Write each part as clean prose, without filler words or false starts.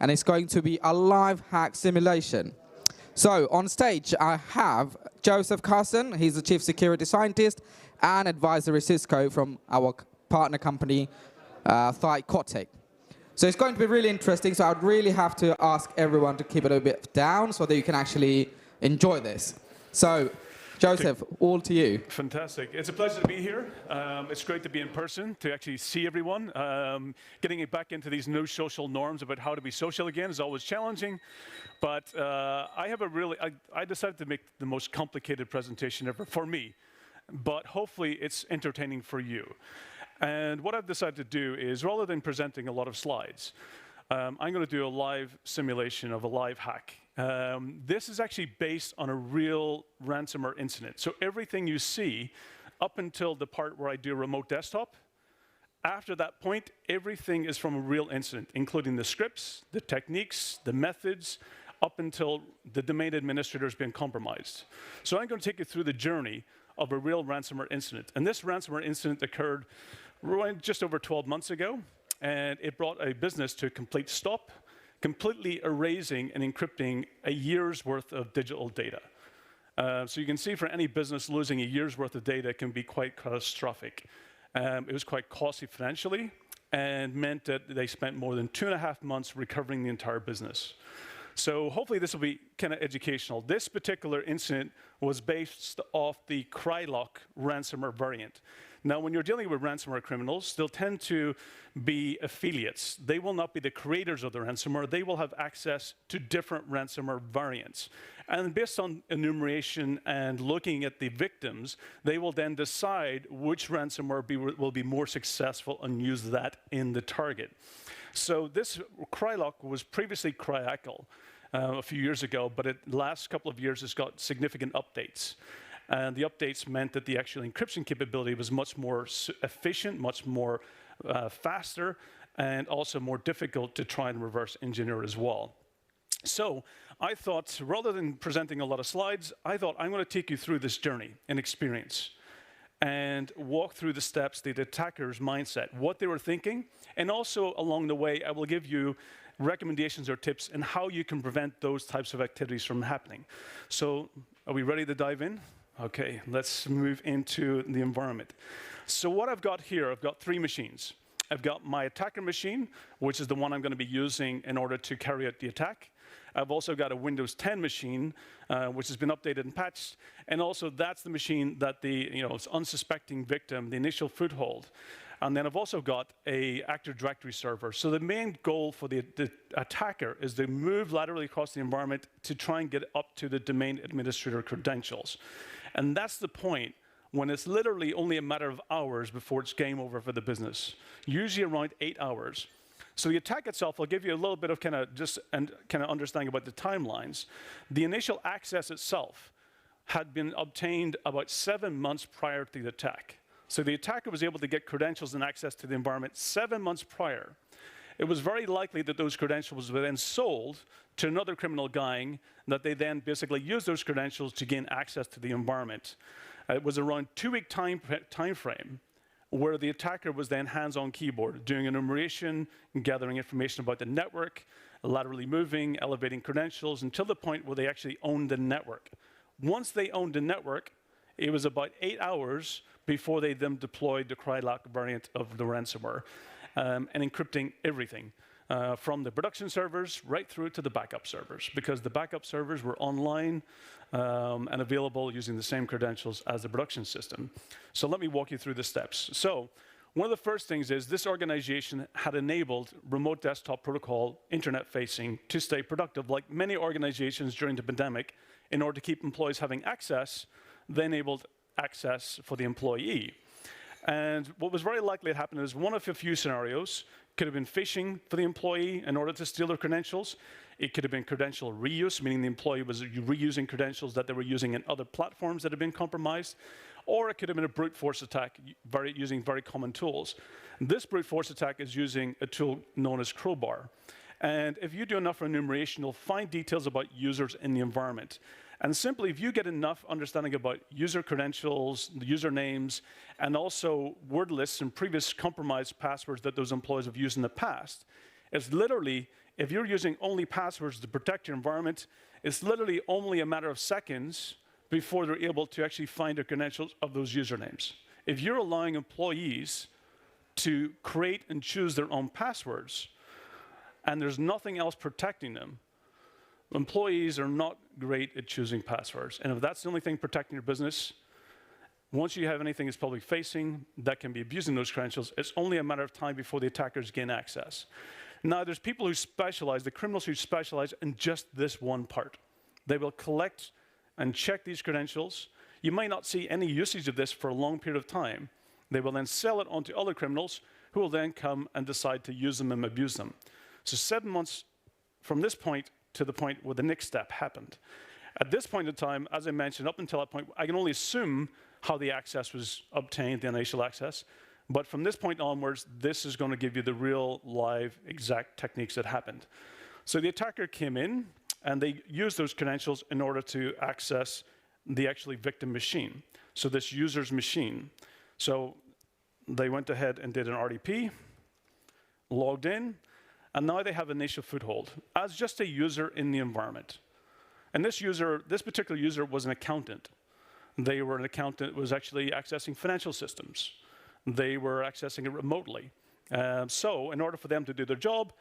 and it's going to be a live hack simulation. So on stage, I have Joseph Carson. He's the Chief Security Scientist and Advisory Cisco from our partner company, Crylock. So it's going to be really interesting, so I'd really have to ask everyone to keep it a bit down so that you can actually enjoy this. So, Joseph, all to you. Fantastic. It's a pleasure to be here. It's great to be in person, to actually see everyone. Getting it back into these new social norms about how to be social again is always challenging. But I decided to make the most complicated presentation ever for me. But hopefully it's entertaining for you. And what I've decided to do is, rather than presenting a lot of slides, I'm going to do a live simulation of a live hack. This is actually based on a real ransomware incident. So everything you see up until the part where I do remote desktop, after that point, everything is from a real incident, including the scripts, the techniques, the methods, up until the domain administrator has been compromised. So I'm going to take you through the journey of a real ransomware incident. And this ransomware incident occurred just over 12 months ago, and it brought a business to a complete stop, completely erasing and encrypting a year's worth of digital data. So you can see for any business, losing a year's worth of data can be quite catastrophic. It was quite costly financially and meant that they spent more than 2.5 months recovering the entire business. So hopefully this will be kind of educational. This particular incident was based off the Crylock ransomware variant. Now, when you're dealing with ransomware criminals, they'll tend to be affiliates. They will not be the creators of the ransomware. They will have access to different ransomware variants. And based on enumeration and looking at the victims, they will then decide which ransomware will be more successful and use that in the target. So this Crylock was previously Crylock a few years ago, but the last couple of years it's got significant updates. And the updates meant that the actual encryption capability was much more efficient, much more faster, and also more difficult to try and reverse engineer as well. So I thought, rather than presenting a lot of slides, I thought I'm going to take you through this journey and experience and walk through the steps, the attacker's mindset, what they were thinking, and also along the way, I will give you recommendations or tips on how you can prevent those types of activities from happening. So are we ready to dive in? Okay, let's move into the environment. So what I've got here, I've got 3 machines. I've got my attacker machine, which is the one I'm going to be using in order to carry out the attack. I've also got a Windows 10 machine, which has been updated and patched. And also that's the machine that the unsuspecting victim, the initial foothold. And then I've also got a Active Directory server. So the main goal for the attacker is to move laterally across the environment to try and get up to the domain administrator credentials. And that's the point when it's literally only a matter of hours before it's game over for the business, usually around 8 hours. So the attack itself, I'll give you a little bit of kind of understanding about the timelines. The initial access itself had been obtained about 7 months prior to the attack. So the attacker was able to get credentials and access to the environment 7 months prior. It was very likely that those credentials were then sold to another criminal gang, that they then basically used those credentials to gain access to the environment. It was around 2-week time frame where the attacker was then hands-on keyboard, doing enumeration, gathering information about the network, laterally moving, elevating credentials, until the point where they actually owned the network. Once they owned the network, it was about 8 hours before they then deployed the Crylock variant of the ransomware, and encrypting everything. From the production servers right through to the backup servers, because the backup servers were online and available using the same credentials as the production system. So let me walk you through the steps. So one of the first things is this organization had enabled remote desktop protocol, internet facing, to stay productive. Like many organizations during the pandemic, in order to keep employees having access, they enabled access for the employee. And what was very likely to happen is one of a few scenarios. Could have been phishing for the employee in order to steal their credentials. It could have been credential reuse, meaning the employee was reusing credentials that they were using in other platforms that had been compromised. Or it could have been a brute force attack using very common tools. This brute force attack is using a tool known as Crowbar. And if you do enough enumeration, you'll find details about users in the environment. And simply, if you get enough understanding about user credentials, the usernames, and also word lists and previous compromised passwords that those employees have used in the past, It's literally, if you're using only passwords to protect your environment, it's literally only a matter of seconds before they're able to actually find the credentials of those usernames. If you're allowing employees to create and choose their own passwords, and there's nothing else protecting them, employees are not great at choosing passwords. And if that's the only thing protecting your business, once you have anything that's public facing that can be abusing those credentials, it's only a matter of time before the attackers gain access. Now, there's people who specialize, the criminals who specialize in just this one part. They will collect and check these credentials. You might not see any usage of this for a long period of time. They will then sell it on to other criminals who will then come and decide to use them and abuse them. So 7 months from this point to the point where the next step happened. At this point in time, as I mentioned, up until that point, I can only assume how the access was obtained, the initial access. But from this point onwards, this is going to give you the real, live, exact techniques that happened. So the attacker came in, and they used those credentials in order to access the actually victim machine. So this user's machine. So they went ahead and did an RDP, logged in, and now they have initial foothold as just a user in the environment. And this particular user was an accountant. They were an accountant who was actually accessing financial systems. They were accessing it remotely. So in order for them to do their job,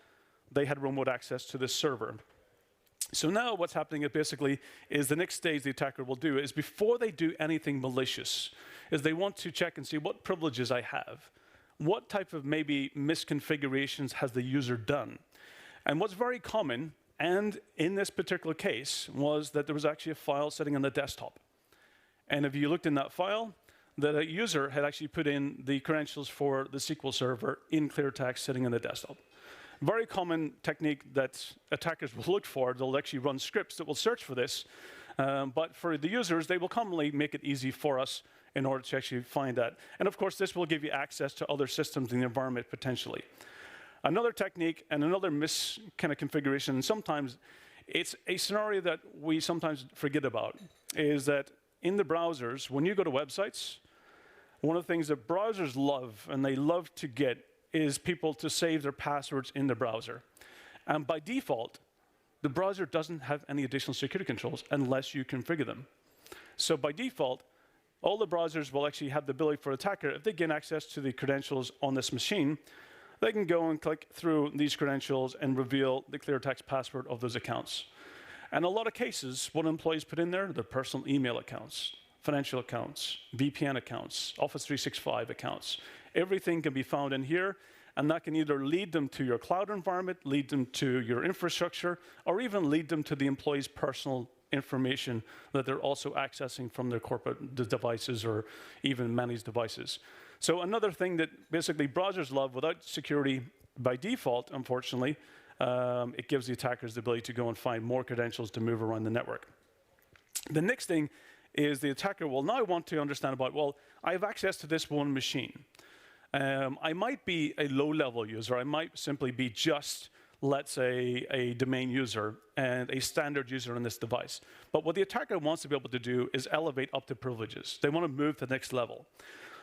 they had remote access to this server. So now what's happening is the next stage the attacker will do is before they do anything malicious, is they want to check and see what privileges I have. What type of maybe misconfigurations has the user done? And what's very common, and in this particular case, was that there was actually a file sitting on the desktop. And if you looked in that file, the user had actually put in the credentials for the SQL server in clear text sitting on the desktop. Very common technique that attackers will look for. They'll actually run scripts that will search for this. But for the users, they will commonly make it easy for us in order to actually find that. And of course, this will give you access to other systems in the environment potentially. Another technique and another kind of configuration, and sometimes it's a scenario that we sometimes forget about, is that in the browsers, when you go to websites, one of the things that browsers love, and they love to get, is people to save their passwords in the browser. And by default, the browser doesn't have any additional security controls unless you configure them. So by default, all the browsers will actually have the ability for attacker, if they gain access to the credentials on this machine, they can go and click through these credentials and reveal the clear text password of those accounts. And a lot of cases, what employees put in there, their personal email accounts, financial accounts, VPN accounts, Office 365 accounts. Everything can be found in here, and that can either lead them to your cloud environment, lead them to your infrastructure, or even lead them to the employee's personal information that they're also accessing from their corporate devices or even managed devices. So another thing that basically browsers love without security by default, unfortunately, it gives the attackers the ability to go and find more credentials to move around the network. The next thing is the attacker will now want to understand about, well, I have access to this one machine. I might be a low-level user. I might simply be just, let's say, a domain user and a standard user on this device. But what the attacker wants to be able to do is elevate up to privileges. They want to move to the next level.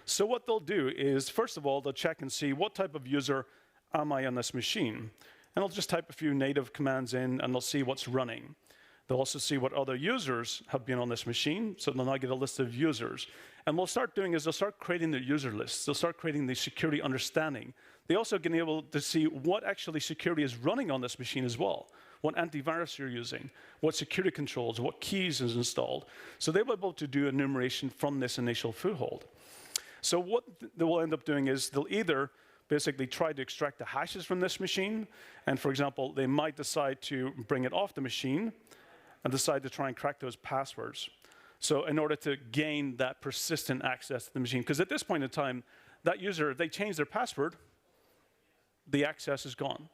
So what they'll do is, first of all, they'll check and see what type of user am I on this machine. And they'll just type a few native commands in, and they'll see what's running. They'll also see what other users have been on this machine, so they'll now get a list of users. And what they'll start doing is they'll start creating the user lists. They'll start creating the security understanding. They also get able to see what actually security is running on this machine as well, what antivirus you're using, what security controls, what keys is installed. So they'll be able to do enumeration from this initial foothold. So what they will end up doing is they'll either basically try to extract the hashes from this machine, and for example, they might decide to bring it off the machine and decide to try and crack those passwords. So in order to gain that persistent access to the machine, because at this point in time, that user, if they change their password, the access is gone.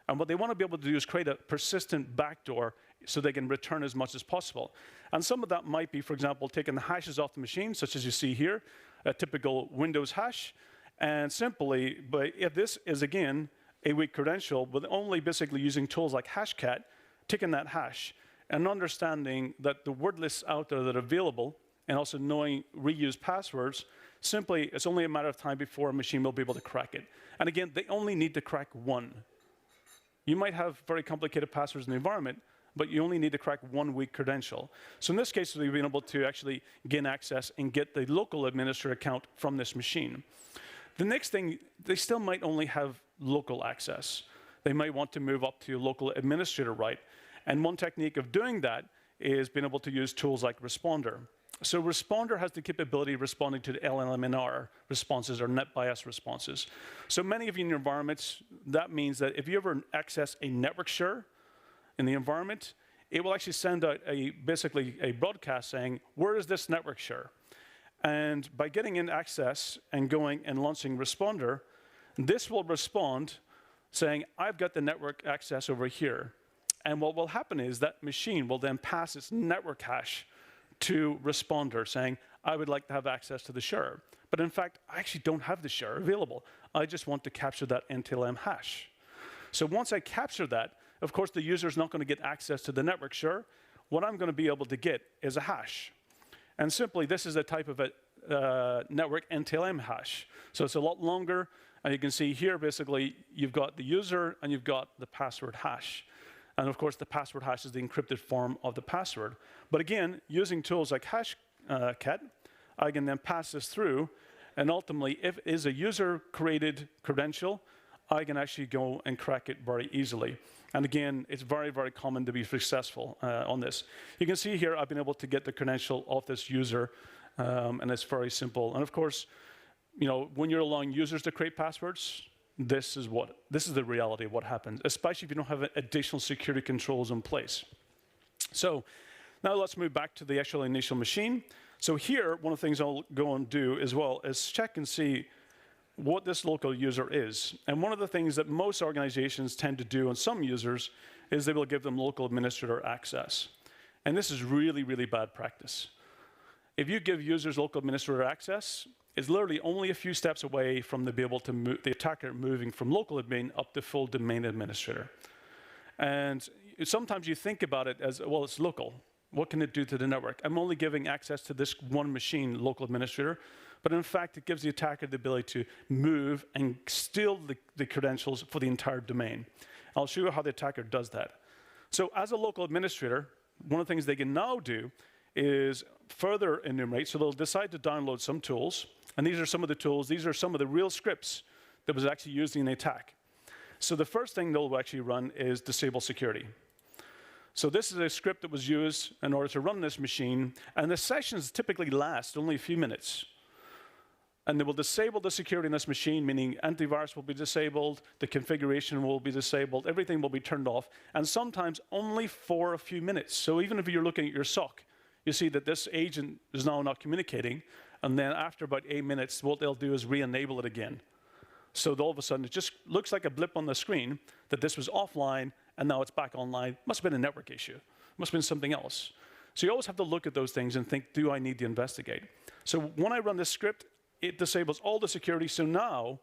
And what they want to be able to do is create a persistent backdoor so they can return as much as possible. And some of that might be, for example, taking the hashes off the machine, such as you see here, a typical Windows hash, and simply, but if this is, again, a weak credential, with only basically using tools like Hashcat, taking that hash, and understanding that the word lists out there that are available, and also knowing reused passwords, simply, it's only a matter of time before a machine will be able to crack it. And again, they only need to crack one. You might have very complicated passwords in the environment, but you only need to crack one weak credential. So in this case, we've been able to actually gain access and get the local administrator account from this machine. The next thing, they still might only have local access. They might want to move up to local administrator right. And one technique of doing that is being able to use tools like Responder. So Responder has the capability of responding to the LLMNR responses or net bias responses. So many of you in your environments, that means that if you ever access a network share in the environment, it will actually send out basically a broadcast saying, where is this network share? And by getting in access and going and launching Responder, this will respond saying, I've got the network access over here. And what will happen is that machine will then pass its network hash to Responder saying, I would like to have access to the share. But in fact, I actually don't have the share available. I just want to capture that NTLM hash. So once I capture that, of course, the user is not going to get access to the network share. What I'm going to be able to get is a hash. And simply, this is a type of a network NTLM hash. So it's a lot longer. And you can see here, basically, you've got the user and you've got the password hash. And of course, the password hash is the encrypted form of the password. But again, using tools like Hashcat, I can then pass this through. And ultimately, if it is a user-created credential, I can actually go and crack it very easily. And again, it's very, very common to be successful on this. You can see here, I've been able to get the credential of this user, and it's very simple. And of course, you know, when you're allowing users to create passwords, this is the reality of what happens, especially if you don't have additional security controls in place. So now let's move back to the actual initial machine. So here, one of the things I'll go and do as well is check and see what this local user is. And one of the things that most organizations tend to do on some users is they will give them local administrator access. And this is really, really bad practice. If you give users local administrator access, it's literally only a few steps away from the attacker moving from local admin up to full domain administrator. And sometimes you think about it as, well, it's local. What can it do to the network? I'm only giving access to this one machine, local administrator, but in fact, it gives the attacker the ability to move and steal the credentials for the entire domain. I'll show you how the attacker does that. So as a local administrator, one of the things they can now do is further enumerate. So they'll decide to download some tools. And these are some of the tools. These are some of the real scripts that was actually used in the attack. So the first thing they'll actually run is disable security. So this is a script that was used in order to run this machine. And the sessions typically last only a few minutes. And they will disable the security in this machine, meaning antivirus will be disabled, the configuration will be disabled, everything will be turned off, and sometimes only for a few minutes. So even if you're looking at your SOC, you see that this agent is now not communicating, and then after about 8 minutes, what they'll do is re-enable it again. So all of a sudden, it just looks like a blip on the screen that this was offline, and now it's back online. Must have been a network issue. Must have been something else. So you always have to look at those things and think, do I need to investigate? So when I run this script, it disables all the security. So now,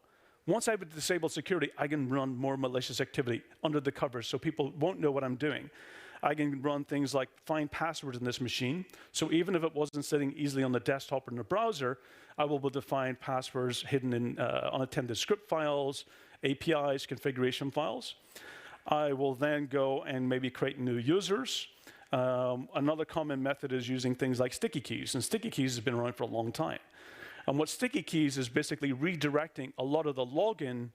once I've disabled security, I can run more malicious activity under the covers so people won't know what I'm doing. I can run things like find passwords in this machine. So even if it wasn't sitting easily on the desktop or in the browser, I will be able to find passwords hidden in unattended script files, APIs, configuration files. I will then go and maybe create new users. Another common method is using things like sticky keys. And sticky keys has been around for a long time. And what sticky keys is basically redirecting a lot of the login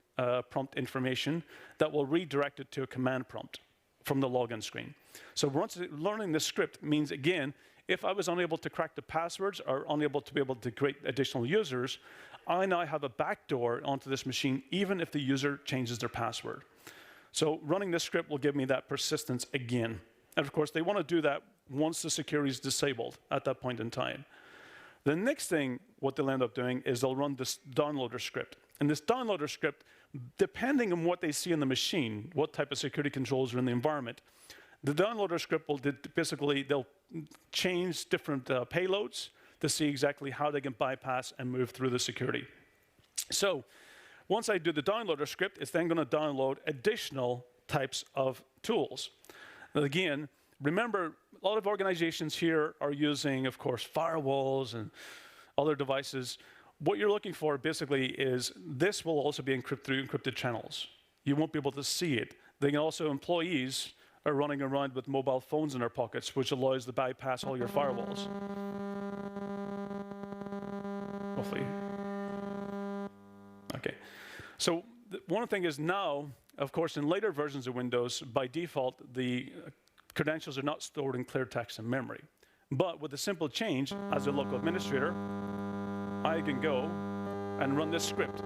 prompt information that will redirect it to a command prompt from the login screen. So once learning this script means, again, if I was unable to crack the passwords or unable to be able to create additional users, I now have a backdoor onto this machine, even if the user changes their password. So running this script will give me that persistence again. And of course, they want to do that once the security is disabled at that point in time. The next thing, what they'll end up doing is they'll run this downloader script. And this downloader script, depending on what they see in the machine, what type of security controls are in the environment, the downloader script will basically, they'll change different payloads to see exactly how they can bypass and move through the security. So once I do the downloader script, it's then going to download additional types of tools. And again, remember, a lot of organizations here are using, of course, firewalls and other devices. What you're looking for basically is this will also be encrypted through encrypted channels. You won't be able to see it. They can also, employees are running around with mobile phones in their pockets, which allows to bypass all your firewalls. Hopefully. Okay. So one thing is now, of course, in later versions of Windows, by default, the credentials are not stored in clear text in memory. But with a simple change, as a local administrator, I can go and run this script.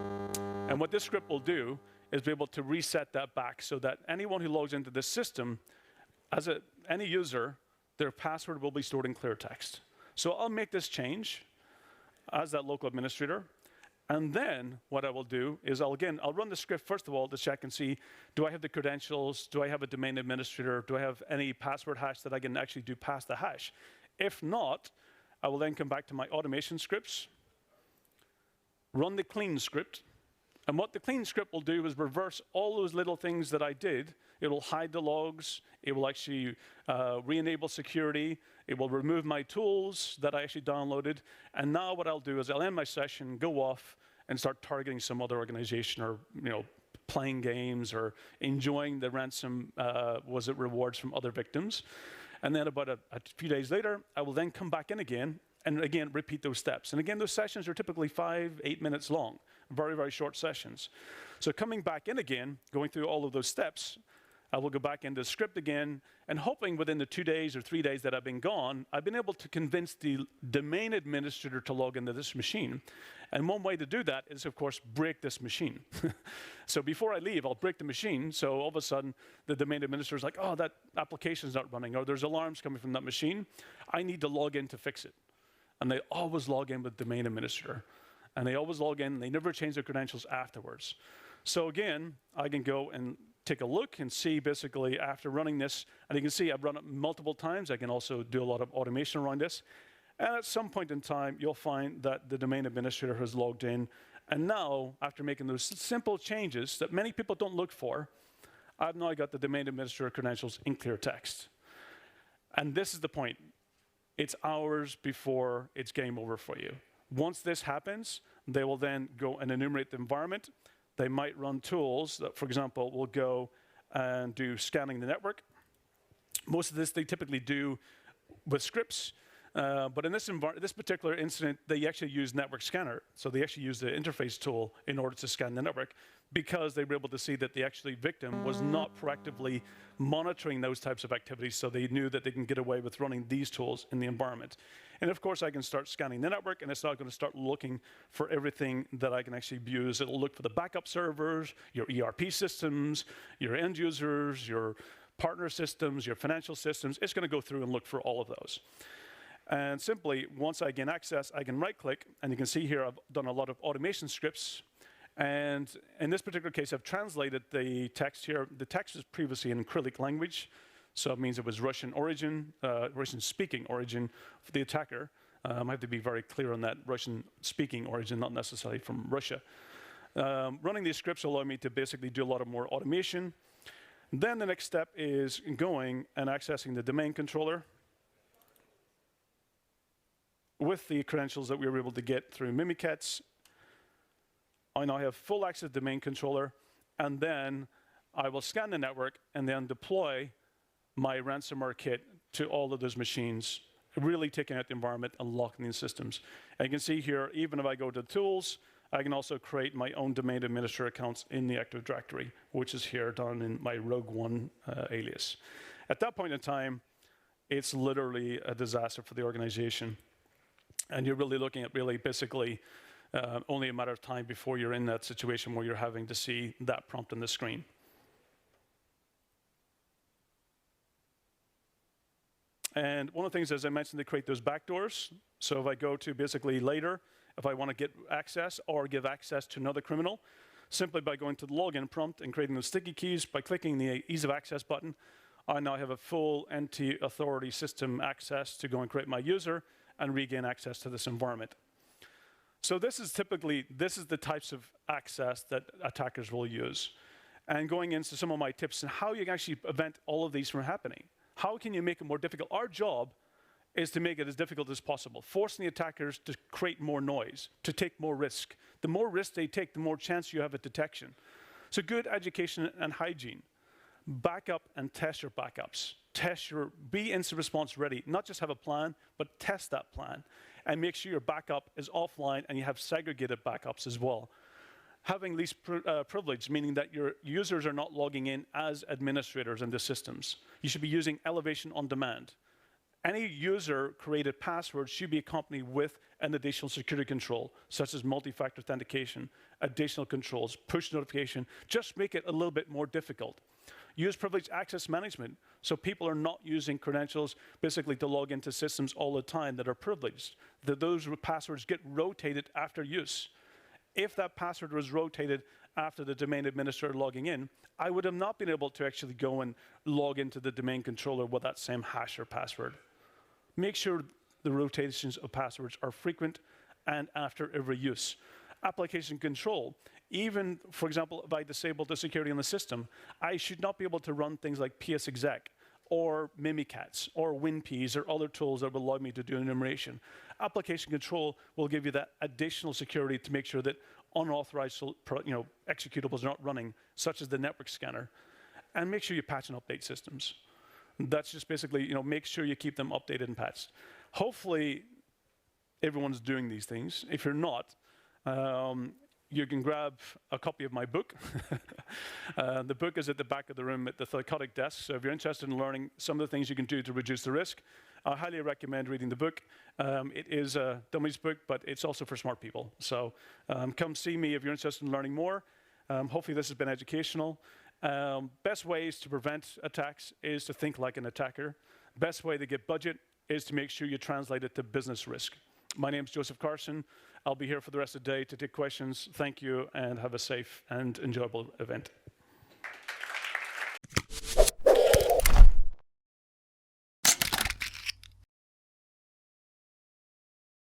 And what this script will do is be able to reset that back so that anyone who logs into this system, as any user, their password will be stored in clear text. So I'll make this change as that local administrator. And then what I will do is I'll run the script first of all to check and see, do I have the credentials? Do I have a domain administrator? Do I have any password hash that I can actually do past the hash? If not, I will then come back to my automation scripts, run the clean script. And what the clean script will do is reverse all those little things that I did. It will hide the logs. It will actually re-enable security. It will remove my tools that I actually downloaded. And now what I'll do is I'll end my session, go off, and start targeting some other organization, or playing games, or enjoying the ransom rewards from other victims. And then about a few days later, I will then come back in again and again repeat those steps. And again, those sessions are typically 5-8 minutes long, very, very short sessions. So coming back in again, going through all of those steps, I will go back into the script again, and hoping within the 2 days or 3 days that I've been gone, I've been able to convince the domain administrator to log into this machine. And one way to do that is, of course, break this machine. So before I leave, I'll break the machine. So all of a sudden, the domain administrator is like, oh, that application's not running, or there's alarms coming from that machine. I need to log in to fix it. And they always log in with domain administrator. And they always log in, and they never change their credentials afterwards. So again, I can go and take a look and see basically after running this, and you can see I've run it multiple times. I can also do a lot of automation around this. And at some point in time, you'll find that the domain administrator has logged in. And now, after making those simple changes that many people don't look for, I've now got the domain administrator credentials in clear text. And this is the point. It's hours before it's game over for you. Once this happens, they will then go and enumerate the environment. They might run tools that, for example, will go and do scanning the network. Most of this they typically do with scripts. But in this particular incident, they actually use network scanner. So they actually use the interface tool in order to scan the network, because they were able to see that the actually victim was not proactively monitoring those types of activities. So they knew that they can get away with running these tools in the environment. And of course, I can start scanning the network, and it's not going to start looking for everything that I can actually use. It'll look for the backup servers, your ERP systems, your end users, your partner systems, your financial systems. It's going to go through and look for all of those. And simply, once I gain access, I can right-click, and you can see here I've done a lot of automation scripts. And in this particular case, I've translated the text here. The text was previously in Crylock language, so it means it was Russian origin, Russian-speaking origin for the attacker. I have to be very clear on that, Russian-speaking origin, not necessarily from Russia. Running these scripts allow me to basically do a lot of more automation. Then the next step is going and accessing the domain controller with the credentials that we were able to get through Mimikatz. I now have full access to domain controller, and then I will scan the network and then deploy my ransomware kit to all of those machines, really taking out the environment and locking these systems. And you can see here, even if I go to tools, I can also create my own domain administrator accounts in the Active Directory, which is here done in my Rogue One alias. At that point in time, it's literally a disaster for the organization. And you're really looking at basically only a matter of time before you're in that situation where you're having to see that prompt on the screen. And one of the things, as I mentioned, they create those backdoors. So if I go to basically later, if I want to get access or give access to another criminal, simply by going to the login prompt and creating those sticky keys, by clicking the ease of access button, I now have a full anti-authority system access to go and create my user and regain access to this environment. So this is the types of access that attackers will use. And going into some of my tips on how you can actually prevent all of these from happening. How can you make it more difficult? Our job is to make it as difficult as possible, forcing the attackers to create more noise, to take more risk. The more risk they take, the more chance you have at detection. So good education and hygiene. Backup and test your backups. Be incident response ready. Not just have a plan, but test that plan. And make sure your backup is offline and you have segregated backups as well. Having least privilege, meaning that your users are not logging in as administrators in the systems. You should be using elevation on demand. Any user-created password should be accompanied with an additional security control, such as multi-factor authentication, additional controls, push notification. Just make it a little bit more difficult. Use privileged access management, so people are not using credentials basically to log into systems all the time that are privileged. Those passwords get rotated after use. If that password was rotated after the domain administrator logging in, I would have not been able to actually go and log into the domain controller with that same hash or password. Make sure the rotations of passwords are frequent and after every use. Application control. Even, for example, if I disable the security in the system, I should not be able to run things like PSExec or Mimikatz or WinPs or other tools that will allow me to do enumeration. Application control will give you that additional security to make sure that unauthorized executables are not running, such as the network scanner. And make sure you patch and update systems. That's just basically, make sure you keep them updated and patched. Hopefully, everyone's doing these things. If you're not, you can grab a copy of my book. The book is at the back of the room at the Psychotic desk. So if you're interested in learning some of the things you can do to reduce the risk, I highly recommend reading the book. It is a dummies book, but it's also for smart people. So come see me if you're interested in learning more. Hopefully this has been educational. Best ways to prevent attacks is to think like an attacker. Best way to get budget is to make sure you translate it to business risk. My name is Joseph Carson. I'll be here for the rest of the day to take questions. Thank you, and have a safe and enjoyable event.